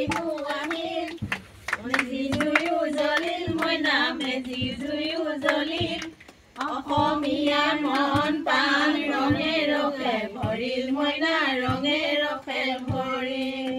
বিহু আহিল মেজি জুয়ো জ্বলিল মইনা মেজি জুয়ো জ্বলিল অসমীয়া মন প্ৰাণ ৰঙে ৰখে ভৰিল মইনা ৰঙে ৰখে ভৰিল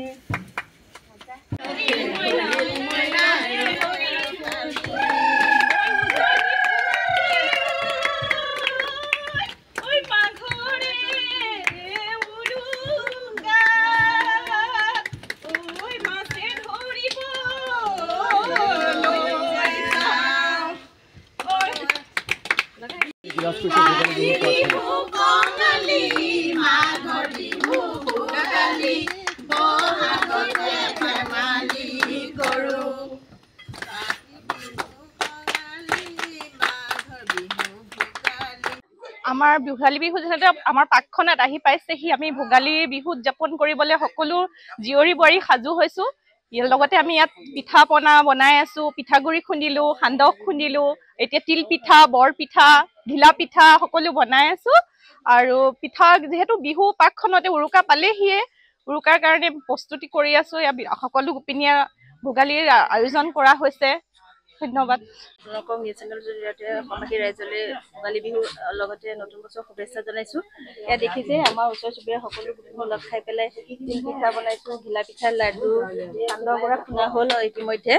আমাৰ ভোগালী বিহু যেনেদৰে আমাৰ পাকখনত আহি পাইছেহি আমি ভোগালী বিহু উদযাপন কৰিবলৈ সকলো জীয়ৰী বোৱাৰী সাজু হৈছো ইয়াৰ লগতে আমি ইয়াত পিঠা পনা বনাই আছো পিঠাগুৰি খুন্দিলো সান্দহ খুন্দিলো এতিয়া তিল পিঠা বৰ পিঠা ঘিলা পিঠা সকলো বনাই আছো আৰু পিঠা যেহেতু বিহু পাকখনতে উৰুকা পালেহিয়ে উৰুকাৰ কাৰণে প্ৰস্তুতি কৰি আছো সকলো গোপিনীয়া ভোগালীৰ আয়োজন কৰা হৈছে ধন্যবাদ আপোনালোকক নিউজ চেনেলৰ জৰিয়তে অসমবাসী ৰাইজলৈ ভোগালী বিহুৰ লগতে নতুন বছৰ শুভেচ্ছা জনাইছো এয়া দেখিছে আমাৰ ওচৰ চুবুৰীয়া সকলো গোপিনী লগ খাই পেলাই তিল পিঠা বনাইছো ঘিলা পিঠা লাডু সান্দহ গুড়া খুন্দা হ'ল ইতিমধ্যে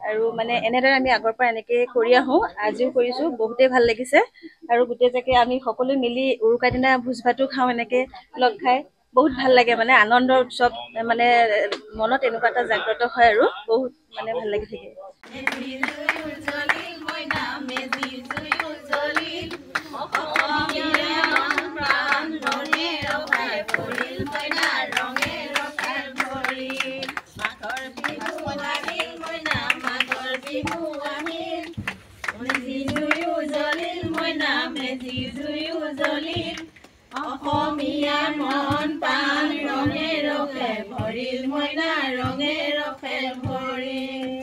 আৰু মানে এনেদৰে আমি আগৰ পৰা এনেকৈ কৰি আহোঁ আজিও কৰিছোঁ বহুতেই ভাল লাগিছে আৰু গোটেইজাকে আমি সকলো মিলি উৰুকাৰ দিনা ভোজ ভাতো খাওঁ এনেকৈ লগ খাই বহুত ভাল লাগে মানে আনন্দৰ উৎসৱ মানে মনত এনেকুৱা এটা জাগ্ৰত হয় আৰু বহুত মানে ভাল লাগি থাকে অসমীয়া মন প্ৰাণ ৰঙে ৰখে ভৰিল মইনা ৰঙে ৰখে ভৰিল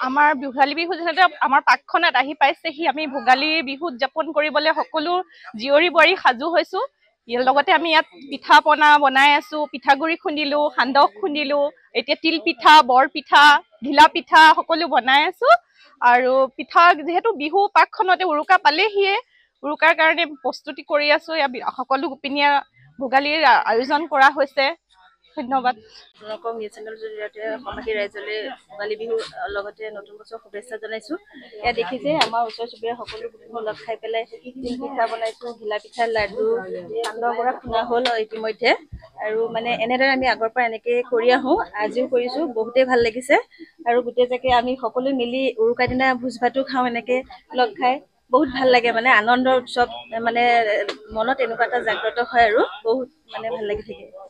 আমাৰ ভোগালী বিহু যেনেদৰে আমাৰ পাকখনত আহি পাইছেহি আমি ভোগালী বিহু উদযাপন কৰিবলৈ সকলো জীয়ৰী বোৱাৰী সাজু হৈছো ইয়াৰ লগতে আমি ইয়াত পিঠা পনা বনাই আছো পিঠাগুৰি খুন্দিলো সান্দহ খুন্দিলো এতিয়া তিল পিঠা বৰ পিঠা ঘিলা পিঠা সকলো বনাই আছো আৰু পিঠা যেহেতু বিহু পাকখনতে উৰুকা পালেহিয়ে উৰুকাৰ কাৰণে প্ৰস্তুতি কৰি আছো সকলো গোপিনীয়া ভোগালীৰ আয়োজন কৰা হৈছে ধন্যবাদ আপোনালোকক নিউজ চেনেলৰ জৰিয়তে অসমবাসী ৰাইজলৈ ভোগালী বিহুৰ লগতে নতুন বছৰ শুভেচ্ছা জনাইছো এয়া দেখিছে আমাৰ ওচৰ চুবুৰীয়া সকলো গোপিনী লগ খাই পেলাই তিল পিঠা বনাইছো ঘিলা পিঠা লাডু সান্দহ গুড়া খুন্দা হ'ল ইতিমধ্যে আৰু মানে এনেদৰে আমি আগৰ পৰা এনেকৈ কৰি আহোঁ আজিও কৰিছোঁ বহুতেই ভাল লাগিছে আৰু গোটেইজাকে আমি সকলো মিলি উৰুকাৰ দিনা ভোজ ভাতো খাওঁ এনেকৈ লগ খাই বহুত ভাল লাগে মানে আনন্দৰ উৎসৱ মানে মনত এনেকুৱা এটা জাগ্ৰত হয় আৰু বহুত মানে ভাল লাগি থাকে